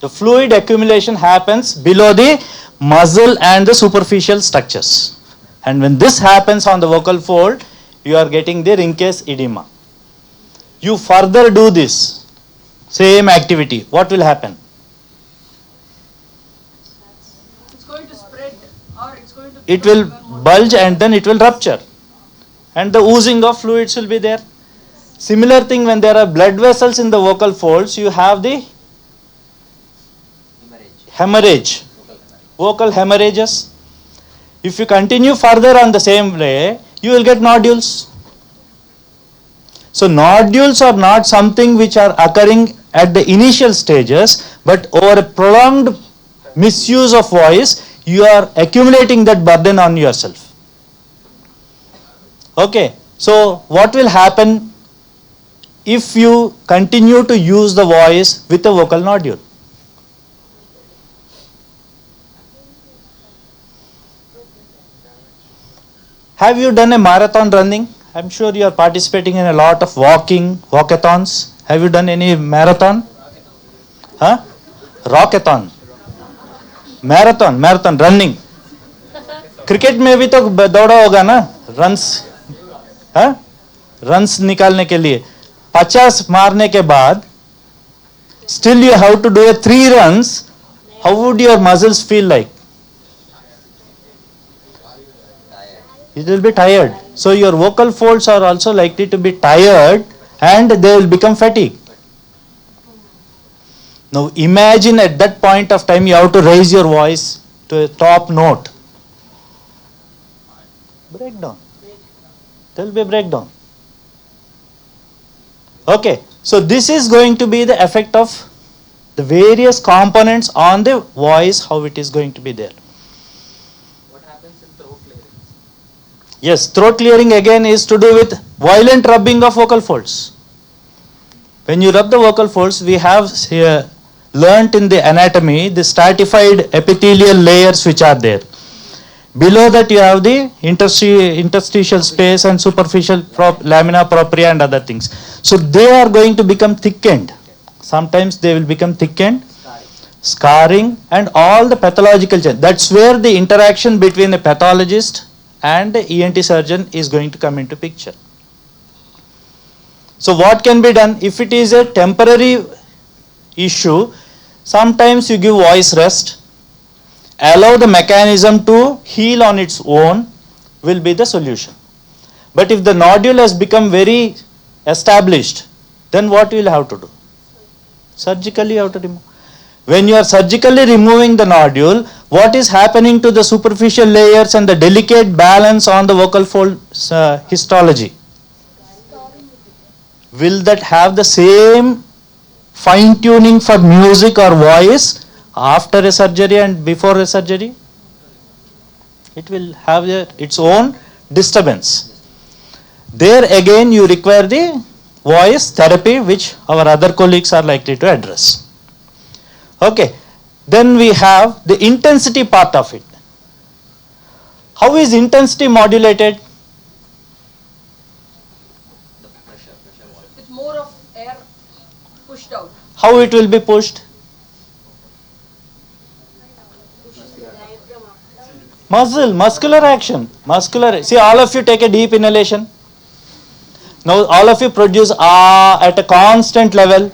The fluid accumulation happens below the muscle and the superficial structures. And when this happens on the vocal fold, you are getting the ring case edema. You further do this same activity, what will happen? It's going to spread, or it's going to. It will bulge and then it will rupture. And the oozing of fluids will be there. Similar thing when there are blood vessels in the vocal folds, you have the hemorrhage, vocal hemorrhages. If you continue further on the same way, you will get nodules. So nodules are not something which are occurring at the initial stages, but over a prolonged misuse of voice, you are accumulating that burden on yourself. Okay, so what will happen if you continue to use the voice with a vocal nodule? Have you done a marathon running? I'm sure you are participating in a lot of walkathons. Have you done any marathon? Huh? Rockathon. Marathon running. Cricket में भी तो दौड़ा होगा ना, runs निकालने के लिए 50 मारने के बाद still you have to do a 3 runs. How would your muscles feel like? It will be tired. So your vocal folds are also likely to be tired and they will become fatigued. Now imagine at that point of time you have to raise your voice to a top note. Breakdown. There will be a breakdown. Okay, so this is going to be the effect of the various components on the voice, how it is going to be there. What happens in throat clearing? Yes, throat clearing again is to do with violent rubbing of vocal folds. When you rub the vocal folds, we have learnt in the anatomy the stratified epithelial layers which are there. Below that you have the interstitial space and superficial lamina propria and other things. So they are going to become thickened. Sometimes they will become thickened, scarring and all the pathological change. That's where the interaction between a pathologist and the ENT surgeon is going to come into picture. So what can be done? If it is a temporary issue, sometimes you give voice rest, allow the mechanism to heal on its own will be the solution. But if the nodule has become very established, then what you will have to do? Surgically you have to remove. When you are surgically removing the nodule, what is happening to the superficial layers and the delicate balance on the vocal fold histology? Will that have the same fine tuning for music or voice after a surgery and before a surgery? It will have its own disturbance. There again you require the voice therapy which our other colleagues are likely to address. Okay, then we have the intensity part of it. How is intensity modulated? The pressure pushed out. How it will be pushed? Muscular action. Muscular. See, all of you take a deep inhalation. Now, all of you produce at a constant level.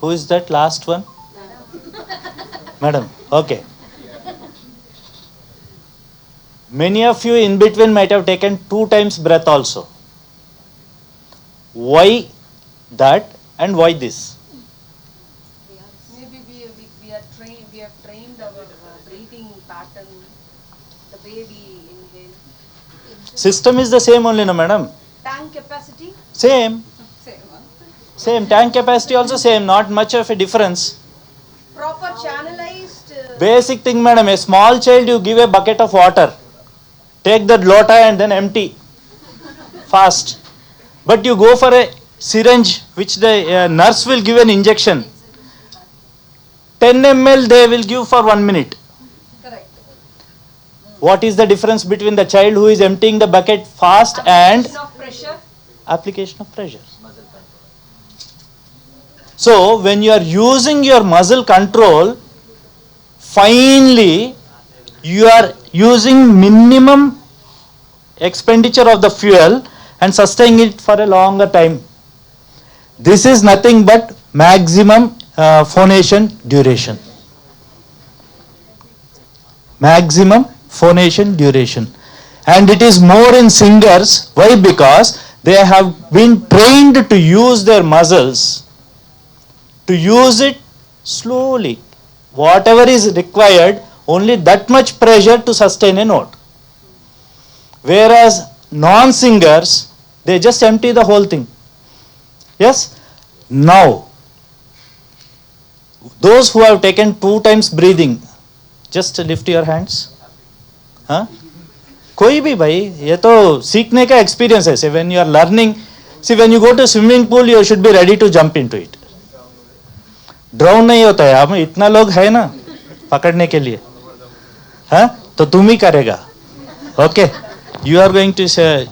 Who is that last one? Madam. Okay. Many of you in between might have taken 2 times breath also. Why that and why this? Maybe we have trained our breathing pattern, the way we inhale. System is the same only, no madam? Tank capacity? Same. Same. Huh? Same. Tank capacity also same. Not much of a difference. Proper channelized. Basic thing, madam. A small child, you give a bucket of water. Take that lota and then empty. Fast. But you go for a syringe, which the nurse will give an injection. 10 ml they will give for 1 minute. Correct. What is the difference between the child who is emptying the bucket fast and Application of pressure. application of pressure? Muscle control. So, when you are using your muscle control, finally, you are using minimum expenditure of the fuel and sustaining it for a longer time. This is nothing but maximum phonation duration. Maximum phonation duration. And it is more in singers. Why? Because they have been trained to use their muscles, to use it slowly. Whatever is required, only that much pressure to sustain a note. Whereas non-singers, they just empty the whole thing. Yes? Now, those who have taken 2 times breathing, just lift your hands. हाँ? कोई भी भाई, ये तो सीखने का experience है. When you are learning, see, when you go to swimming pool, you should be ready to jump into it. Drown नहीं होता है. हम इतना लोग है ना पकड़ने के लिए. हाँ? तो तुम ही करेगा. Okay? You are going to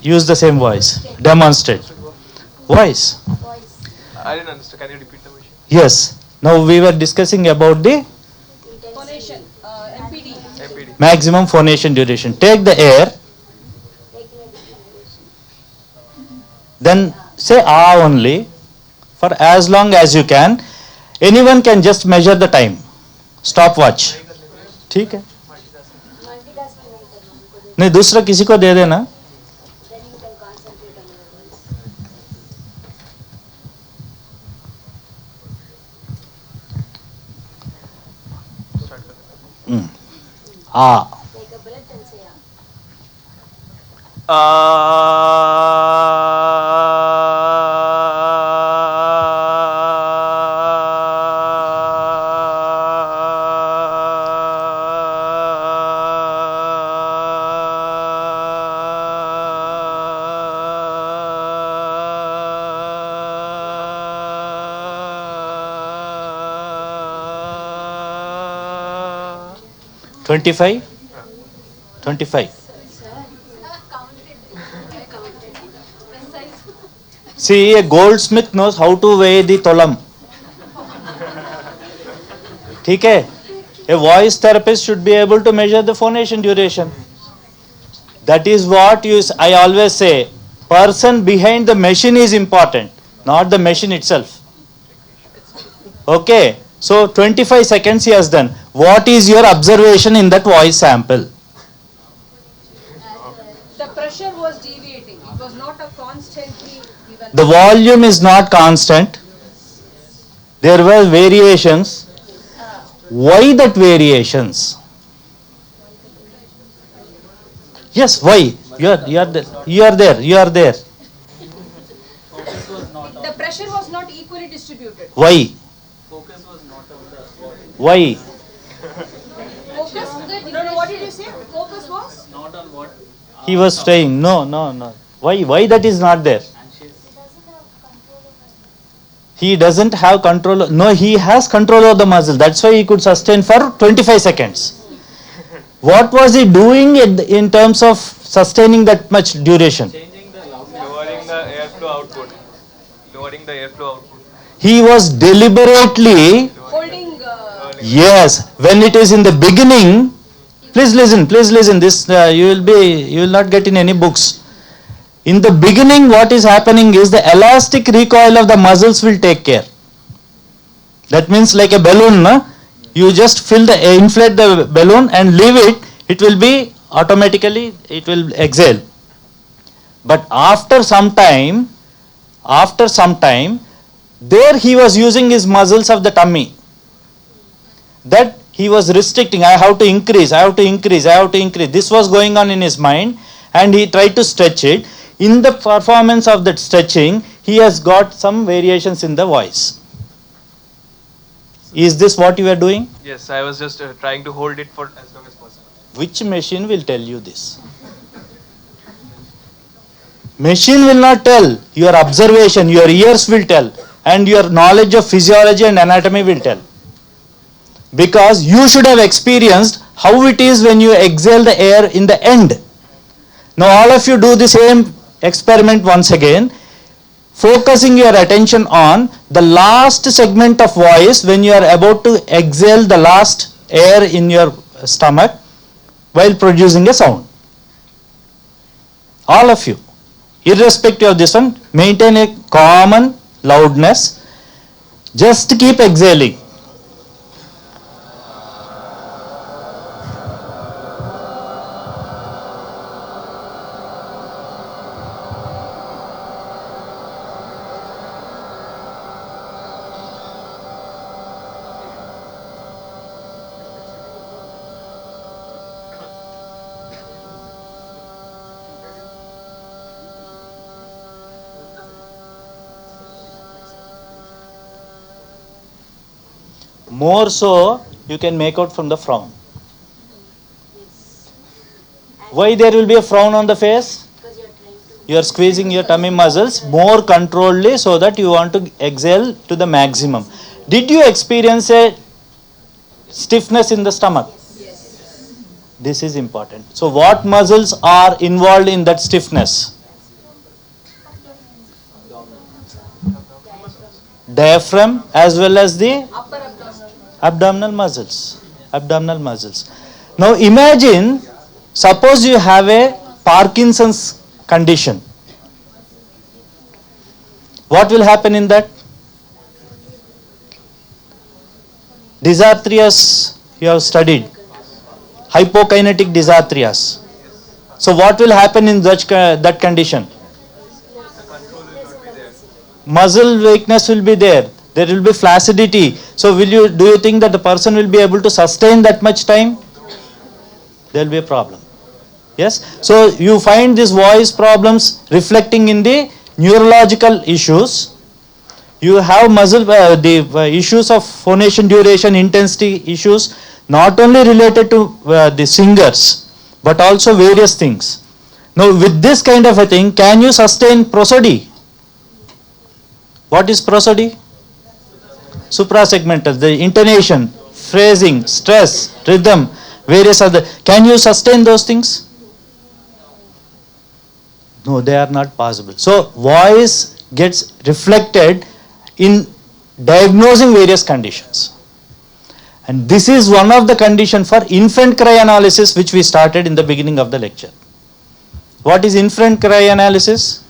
use the same voice. Demonstrate. Voice. I didn't understand. Can you repeat the question? Yes. Now we were discussing about the Phonation. MPD. MPD. maximum phonation duration. Take the air, then say ah only for as long as you can. Anyone can just measure the time. Stopwatch. ठीक है. नहीं दूसरा किसी को दे देना. Then you can concentrate on your voice. Ah. Take a breath and say Ah. 25. 25. See, a goldsmith knows how to weigh the tolam. ठीक है? A voice therapist should be able to measure the phonation duration. That is what I always say. Person behind the machine is important, not the machine itself. Okay? So 25 seconds he has done. What is your observation in that voice sample? The pressure was deviating. It was not a constantly given. The volume is not constant. There were variations. Why that variations? Yes, why? You are there. You are there. You are there. The pressure was not equally distributed. Why? Why? Focus? No, what did you say? Focus was? He was saying no. Why? Why that is not there? he doesn't have control He doesn't have control. No, he has control of the muscle. That's why he could sustain for 25 seconds. What was he doing in terms of sustaining that much duration? Lowering the airflow output. Lowering the airflow output. He was deliberately, Holding. yes, when it is in the beginning, please listen, this you will not get in any books. In the beginning, what is happening is the elastic recoil of the muscles will take care. That means like a balloon, no? You just inflate the balloon and leave it, it will be automatically, it will exhale. But after some time, there he was using his muscles of the tummy. That he was restricting, I have to increase. This was going on in his mind, and he tried to stretch it. In the performance of that stretching, he has got some variations in the voice. Is this what you are doing? Yes, I was just trying to hold it for as long as possible. Which machine will tell you this? Machine will not tell. Your observation, your ears will tell, and your knowledge of physiology and anatomy will tell. Because you should have experienced how it is when you exhale the air in the end. Now all of you do the same experiment once again, focusing your attention on the last segment of voice when you are about to exhale the last air in your stomach while producing a sound. All of you, irrespective of this one, maintain a common loudness. Just keep exhaling. More so, you can make out from the frown. Why there will be a frown on the face? Because you're trying to. You are squeezing your tummy muscles more controlledly so that you want to exhale to the maximum. Did you experience a stiffness in the stomach? Yes. This is important. So what muscles are involved in that stiffness? Diaphragm as well as the Upper abdominal. abdominal muscles. Now imagine, suppose you have a Parkinson's condition. What will happen in that? Dysarthrias you have studied. Hypokinetic dysarthrias. So what will happen in that condition? Muscle weakness will be there. There will be flaccidity. So do you think that the person will be able to sustain that much time? There will be a problem. Yes. So you find these voice problems reflecting in the neurological issues. You have the issues of phonation duration, intensity issues, not only related to the singers, but also various things. Now with this kind of a thing, can you sustain prosody? What is prosody? Suprasegmental, the intonation, phrasing, stress, rhythm, various other. Can you sustain those things? No, they are not possible. So voice gets reflected in diagnosing various conditions. And this is one of the conditions for infant cry analysis, which we started in the beginning of the lecture. What is infant cry analysis?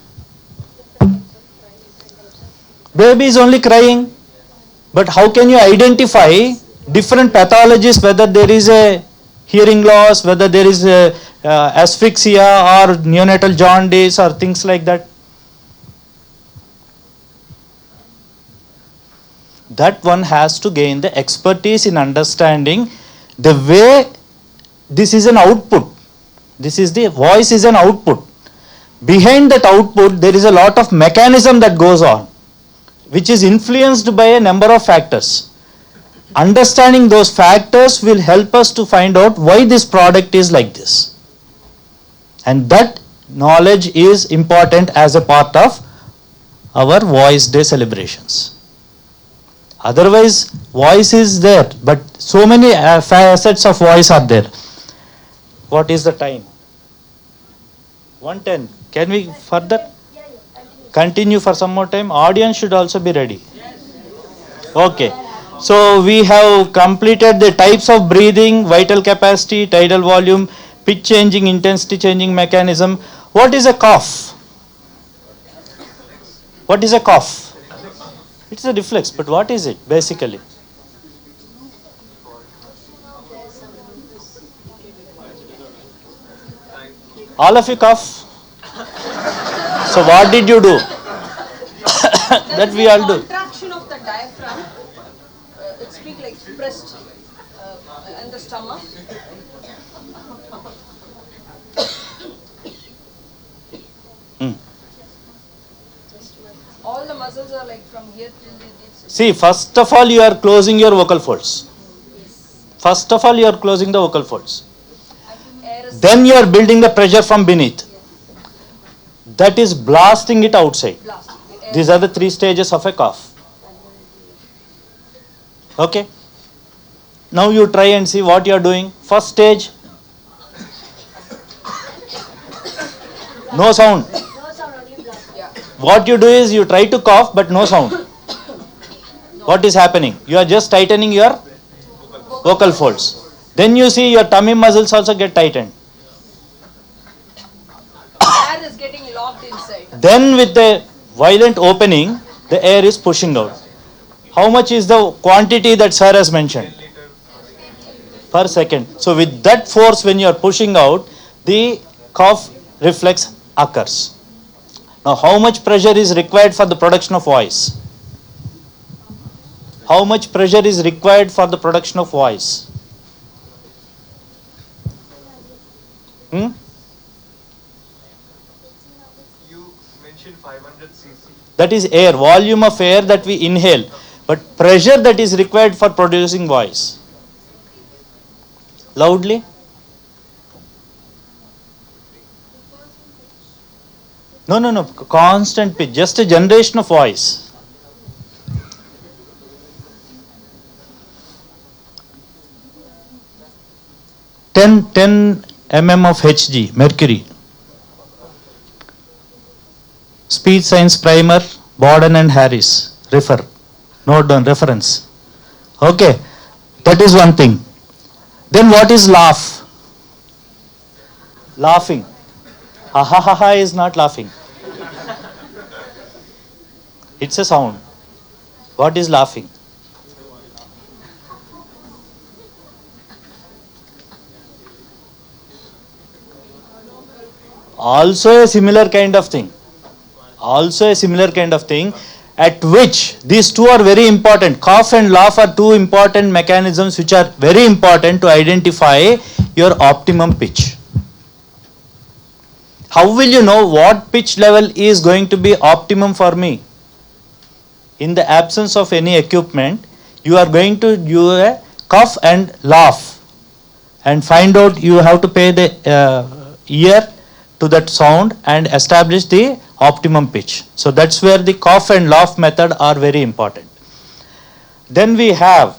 Baby is only crying, but how can you identify different pathologies, whether there is a hearing loss, whether there is a asphyxia or neonatal jaundice or things like that? That one has to gain the expertise in understanding the way this is an output. This is the voice is an output. Behind that output, there is a lot of mechanism that goes on, which is influenced by a number of factors. Understanding those factors will help us to find out why this product is like this. And that knowledge is important as a part of our Voice Day celebrations. Otherwise, voice is there, but so many facets of voice are there. What is the time? 1:10. Can we further continue for some more time? Audience should also be ready. Okay. So we have completed the types of breathing, vital capacity, tidal volume, pitch changing, intensity changing mechanism. What is a cough? What is a cough? It's a reflex, but what is it basically? All of you cough. So what did you do? That we all do. Contraction of the diaphragm. It's being like pressed in the stomach. All the muscles are like from here till this. See, first of all, you are closing your vocal folds. First of all, you are closing the vocal folds. Then you are building the pressure from beneath. That is blasting it outside. These are the 3 stages of a cough. Okay. Now you try and see what you are doing. First stage, no sound. What you do is you try to cough but no sound. What is happening? You are just tightening your vocal folds. Then you see your tummy muscles also get tightened. Air is getting locked inside. Then with the violent opening, the air is pushing out. How much is the quantity that sir has mentioned? Per second. So with that force, when you are pushing out, the cough reflex occurs. Now how much pressure is required for the production of voice? How much pressure is required for the production of voice? You mentioned 500 cc. That is air, volume of air that we inhale. But pressure that is required for producing voice. Loudly. No. Constant pitch. Just a generation of voice. 10 mm of Hg, mercury. Speech Science Primer, Borden and Harris. Refer. Note down, reference. Okay. That is one thing. Then what is laugh? Laughing. Ha ha ha ha is not laughing. It's a sound. What is laughing? Also a similar kind of thing. At which these two are very important. Cough and laugh are two important mechanisms which are very important to identify your optimum pitch. How will you know what pitch level is going to be optimum for me? In the absence of any equipment, you are going to do a cough and laugh and find out. You have to pay the ear to that sound and establish the optimum pitch. So that's where the cough and laugh method are very important. Then we have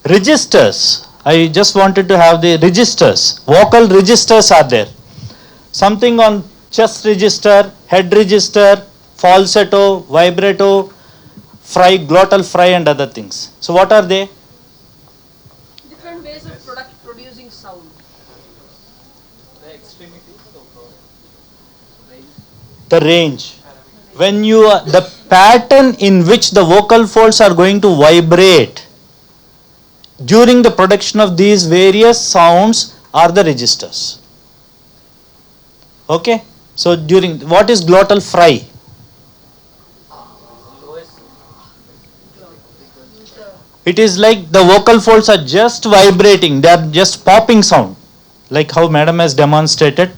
registers. I just wanted to have the registers. Vocal registers are there. Something on chest register, head register, falsetto, vibrato, fry, glottal fry and other things. So what are they? Different ways of producing sound. The extremities of The range. When you are, the pattern in which the vocal folds are going to vibrate during the production of these various sounds are the registers. Okay? So during, what is glottal fry? It is like the vocal folds are just vibrating, they are just popping sound, like how madam has demonstrated.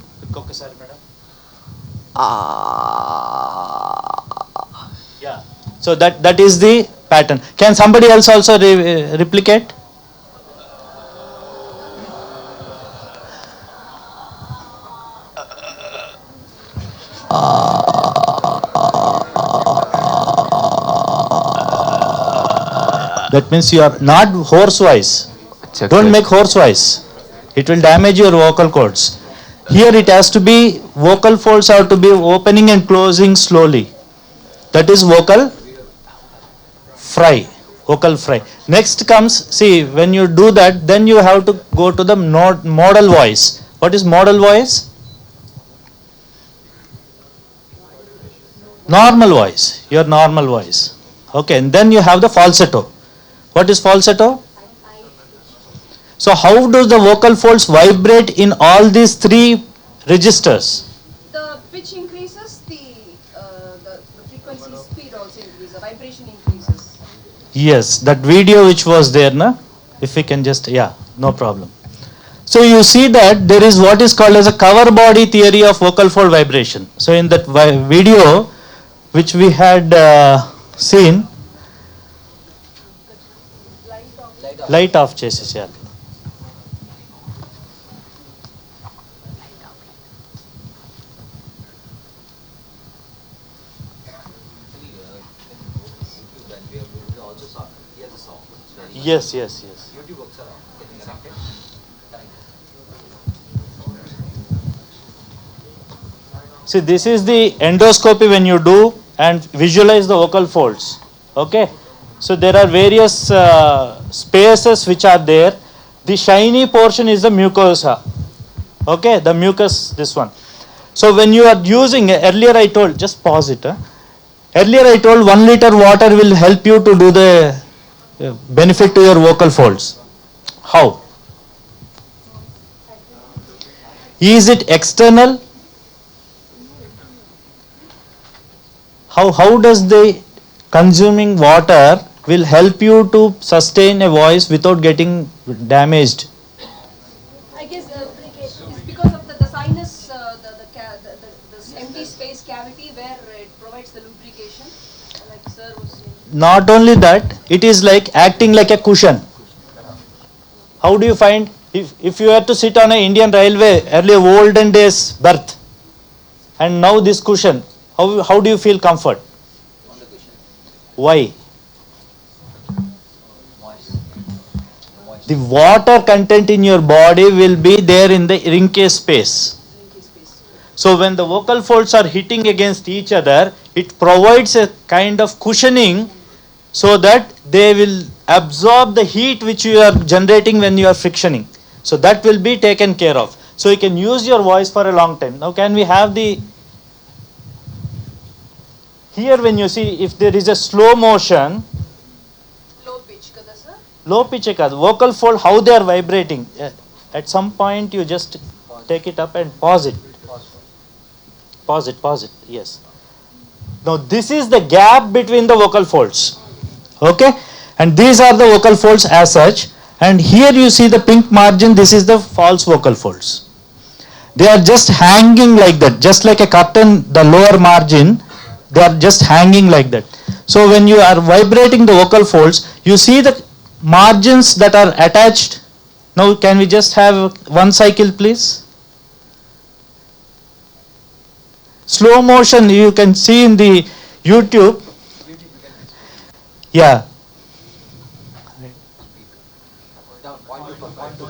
Yeah. So that is the pattern. Can somebody else also replicate? That means you are not hoarse voice. Check Don't it. make hoarse voice. It will damage your vocal cords. Here it has to be, vocal folds have to be opening and closing slowly. That is vocal fry. Vocal fry. Next comes, see, when you do that, then you have to go to the modal voice. What is modal voice? Normal voice. Your normal voice. Okay, and then you have the falsetto. What is falsetto? So how do the vocal folds vibrate in all these three registers? The pitch increases, the frequency speed also increases, the vibration increases. Yes, that video which was there, na? If we can just, yeah, no problem. So you see that there is what is called as a cover body theory of vocal fold vibration. So in that video which we had seen, light off చేసేసి yeah. Yes, yes, yes. YouTube works around. Can you connect it? See, this is the endoscopy when you do and visualize the vocal folds. Okay. So there are various spaces which are there. The shiny portion is the mucosa. Okay, the mucus, this one. So when you are using, earlier I told, just pause it. Earlier I told 1 liter water will help you to do the benefit to your vocal folds. How? Is it external? How does the consuming water will help you to sustain a voice without getting damaged? I guess it's because of the sinus, the empty space cavity where it provides the lubrication, like sir was saying. Not only that, it is like acting like a cushion. How do you find, if you had to sit on an Indian railway, earlier olden days berth, and now this cushion, how do you feel comfort? On the cushion. Why? Moist. Moist. The water content in your body will be there in the encased space. So when the vocal folds are hitting against each other, it provides a kind of cushioning so that they will absorb the heat which you are generating when you are frictioning. So that will be taken care of. So you can use your voice for a long time. Now can we have the, here when you see if there is a slow motion, Low pitch, kada sir? low pitch ekadu, vocal fold how they are vibrating. At some point you just take it up and pause it. Pause it, yes. Now this is the gap between the vocal folds. Okay, and these are the vocal folds as such, and here you see the pink margin, this is the false vocal folds. They are just hanging like that, just like a curtain, the lower margin, they are just hanging like that. So when you are vibrating the vocal folds, you see the margins that are attached. Now can we just have one cycle please? Slow motion you can see in the YouTube. Yeah. Down. Point to point to.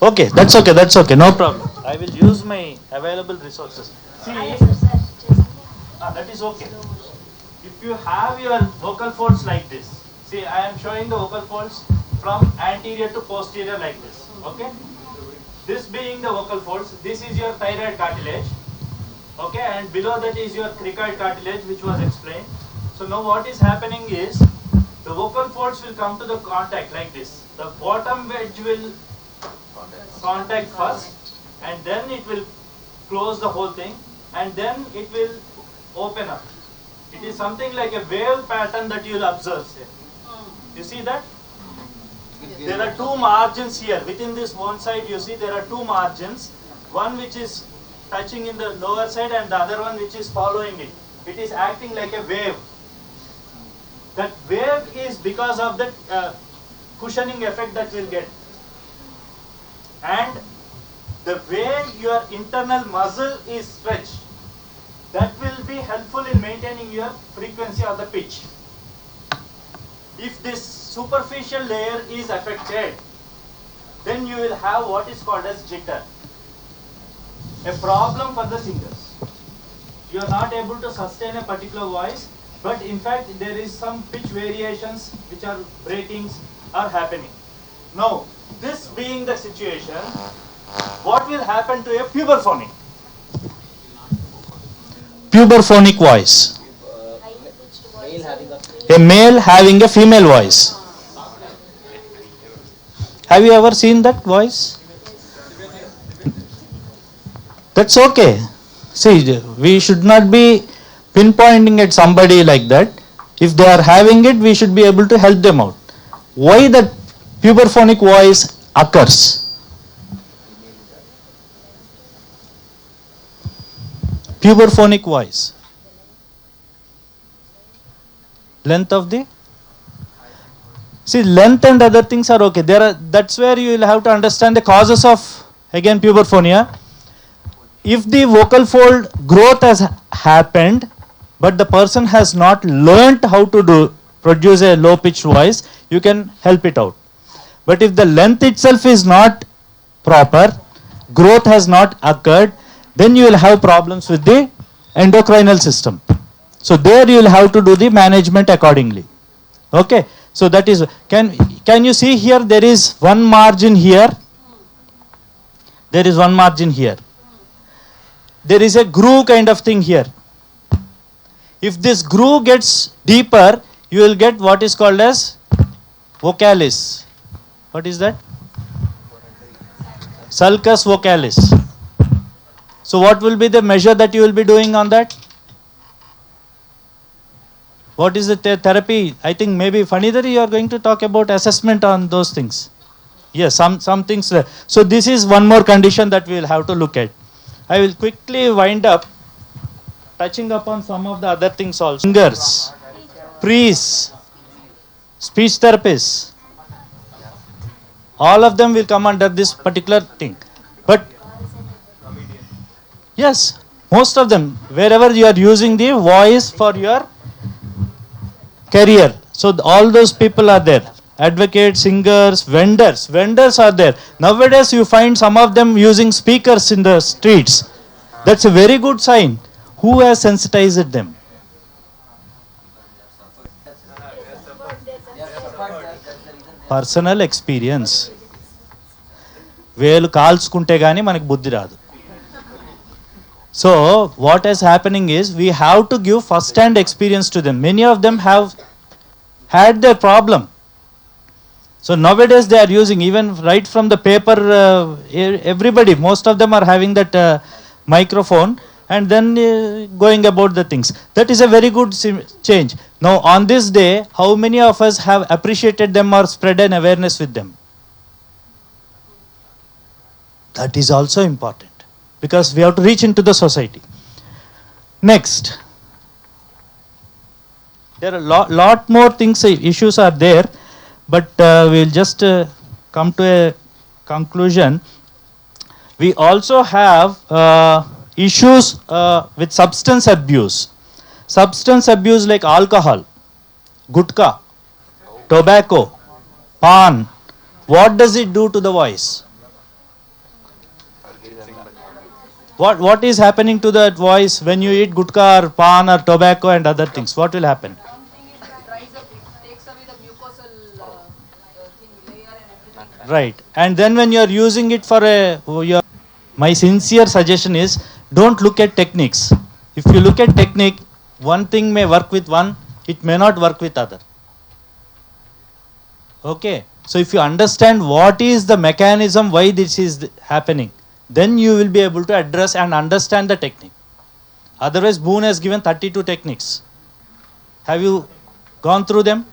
Okay, that's okay, no problem. I will use my available resources. See, that is okay. If you have your vocal folds like this, see, I am showing the vocal folds from anterior to posterior like this. Okay, this being the vocal folds, this is your thyroid cartilage. Okay, and below that is your cricoid cartilage, which was explained. So now what is happening is the vocal folds will come to the contact like this. The bottom wedge will contact first, and then it will close the whole thing, and then it will open up. It is something like a wave pattern that you will observe here. You see that? There are two margins here. Within this one side you see there are two margins. One which is touching in the lower side and the other one which is following it. It is acting like a wave. That wave is because of the cushioning effect that we'll get. And the way your internal muscle is stretched, that will be helpful in maintaining your frequency or the pitch. If this superficial layer is affected, then you will have what is called as jitter, a problem for the singers. You are not able to sustain a particular voice, but in fact there is some pitch variations which are breakings are happening. Now, this being the situation, what will happen to a puberphonic? Puberphonic voice. Male having A male having a female voice. Have you ever seen that voice? That's okay. See, we should not be pinpointing at somebody like that. If they are having it, we should be able to help them out. Why that puberphonic voice occurs? Puberphonic voice. Length of the, see, length and other things are okay. That's where you will have to understand the causes of, again, puberphonia. If the vocal fold growth has happened, but the person has not learnt how to produce a low pitched voice, you can help it out. But if the length itself is not proper, growth has not occurred, then you will have problems with the endocrinal system. So there you will have to do the management accordingly. Okay. So that is, can you see here there is one margin here. There is one margin here. There is a groove kind of thing here. If this groove gets deeper, you will get what is called as vocalis. What is that? Sulcus vocalis. So what will be the measure that you will be doing on that? What is the therapy? I think maybe Fanidari you are going to talk about assessment on those things. Yes, some things. So this is one more condition that we will have to look at. I will quickly wind up touching upon some of the other things also. Singers, priests, speech therapists, all of them will come under this particular thing. But yes, most of them, wherever you are using the voice for your career. So all those people are there. Advocates, singers, vendors. Vendors are there. Nowadays you find some of them using speakers in the streets. That's a very good sign. Who has sensitized them? Personal experience. వేలు కాల్చుకుంటే గానీ మనకు బుద్ధి రాదు. So what is happening is we have to give first hand experience to them. Many of them have had their problem. So nowadays they are using, even right from the paper, everybody, most of them are having that microphone and then going about the things. That is a very good change. Now on this day, how many of us have appreciated them or spread an awareness with them? That is also important, because we have to reach into the society. Next, there are lot more things, issues are there, but we'll just come to a conclusion. We also have issues with substance abuse. Substance abuse like alcohol, gutka, tobacco, pan. What does it do to the voice? What is happening to that voice when you eat gutka or pan or tobacco and other things? What will happen? One thing is it dries up, it takes away the mucosal layer and everything. Right. And then when you are using it for my sincere suggestion is, don't look at techniques. If you look at technique, one thing may work with one, it may not work with other. Okay. So if you understand what is the mechanism why this is happening, then you will be able to address and understand the technique. Otherwise, Boone has given 32 techniques. Have you gone through them?